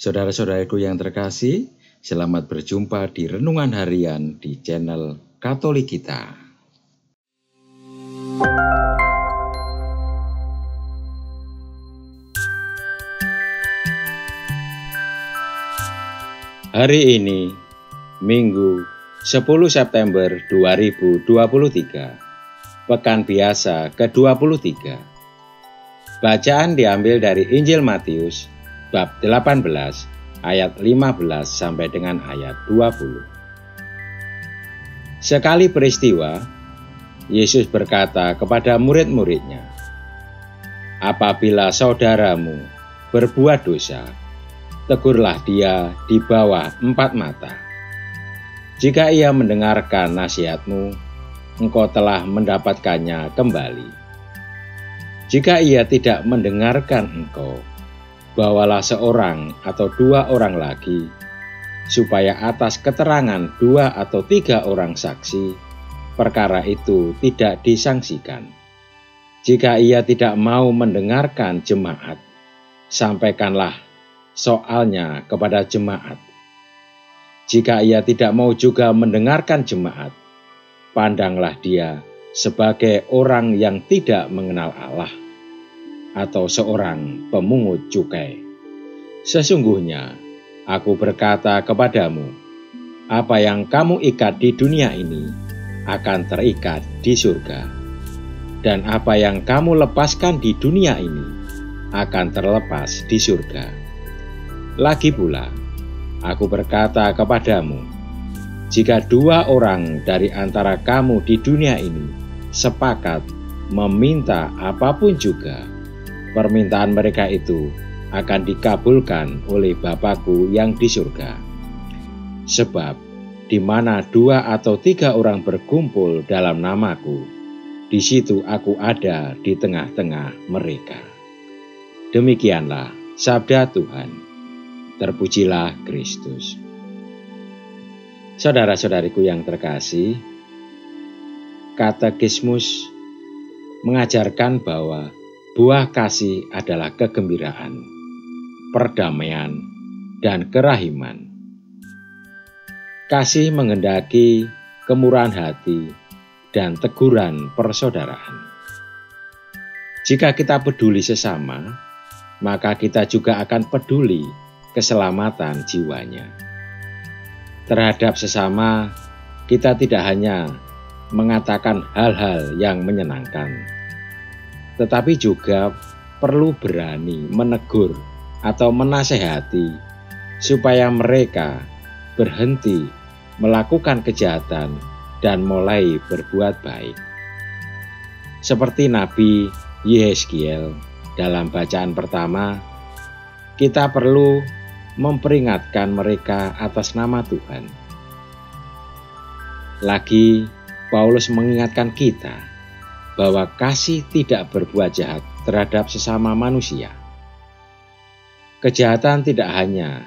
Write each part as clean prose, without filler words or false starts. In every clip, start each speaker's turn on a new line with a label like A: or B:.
A: Saudara-saudaraku yang terkasih, selamat berjumpa di Renungan Harian di channel Katolik kita. Hari ini, Minggu 10 September 2023, Pekan Biasa ke-23. Bacaan diambil dari Injil Matius, bab 18, ayat 15 sampai dengan ayat 20. Sekali peristiwa, Yesus berkata kepada murid-muridnya, "Apabila saudaramu berbuat dosa, tegurlah dia di bawah 4 mata. Jika ia mendengarkan nasihatmu, engkau telah mendapatkannya kembali. Jika ia tidak mendengarkan engkau, bawalah seorang atau 2 orang lagi, supaya atas keterangan 2 atau 3 orang saksi, perkara itu tidak disangsikan. Jika ia tidak mau mendengarkan jemaat, sampaikanlah soalnya kepada jemaat. Jika ia tidak mau juga mendengarkan jemaat, pandanglah dia sebagai orang yang tidak mengenal Allah, atau seorang pemungut cukai. Sesungguhnya, aku berkata kepadamu, apa yang kamu ikat di dunia ini akan terikat di surga, dan apa yang kamu lepaskan di dunia ini akan terlepas di surga. Lagi pula, aku berkata kepadamu, jika 2 orang dari antara kamu di dunia ini sepakat meminta apapun juga, permintaan mereka itu akan dikabulkan oleh Bapa-Ku yang di surga. Sebab di mana 2 atau 3 orang berkumpul dalam nama-Ku, di situ Aku ada di tengah-tengah mereka." Demikianlah sabda Tuhan. Terpujilah Kristus. Saudara-saudariku yang terkasih, Katekismus mengajarkan bahwa buah kasih adalah kegembiraan, perdamaian, dan kerahiman. Kasih menghendaki kemurahan hati dan teguran persaudaraan. Jika kita peduli sesama, maka kita juga akan peduli keselamatan jiwanya. Terhadap sesama, kita tidak hanya mengatakan hal-hal yang menyenangkan, tetapi juga perlu berani menegur atau menasehati supaya mereka berhenti melakukan kejahatan dan mulai berbuat baik. Seperti Nabi Yehezkiel dalam bacaan pertama, kita perlu memperingatkan mereka atas nama Tuhan. Lagi, Paulus mengingatkan kita bahwa kasih tidak berbuat jahat terhadap sesama manusia. Kejahatan tidak hanya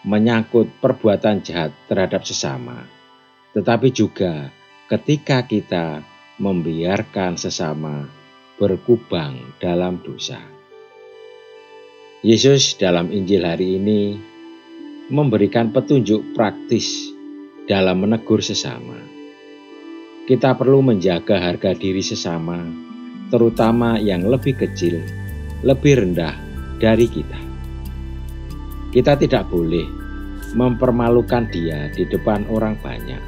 A: menyangkut perbuatan jahat terhadap sesama, tetapi juga ketika kita membiarkan sesama berkubang dalam dosa. Yesus dalam Injil hari ini memberikan petunjuk praktis dalam menegur sesama. Kita perlu menjaga harga diri sesama, terutama yang lebih kecil, lebih rendah dari kita. Kita tidak boleh mempermalukan dia di depan orang banyak.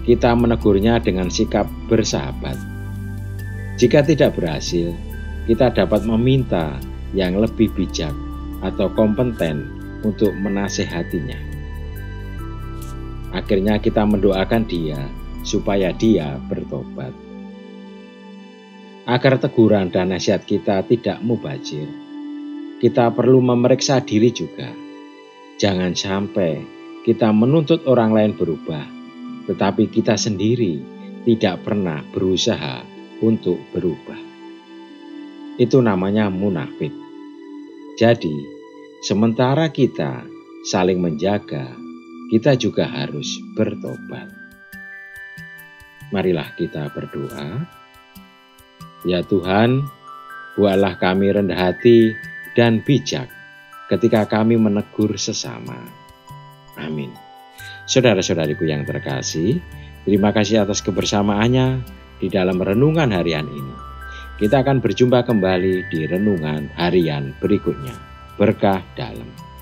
A: Kita menegurnya dengan sikap bersahabat. Jika tidak berhasil, kita dapat meminta yang lebih bijak atau kompeten untuk menasehatinya. Akhirnya kita mendoakan dia supaya dia bertobat. Agar teguran dan nasihat kita tidak mubazir, kita perlu memeriksa diri juga. Jangan sampai kita menuntut orang lain berubah, tetapi kita sendiri tidak pernah berusaha untuk berubah. Itu namanya munafik. Jadi, sementara kita saling menjaga, kita juga harus bertobat. Marilah kita berdoa. Ya Tuhan, buatlah kami rendah hati dan bijak, ketika kami menegur sesama. Amin. Saudara-saudariku yang terkasih, terima kasih atas kebersamaannya di dalam renungan harian ini. Kita akan berjumpa kembali di renungan harian berikutnya. Berkah dalam.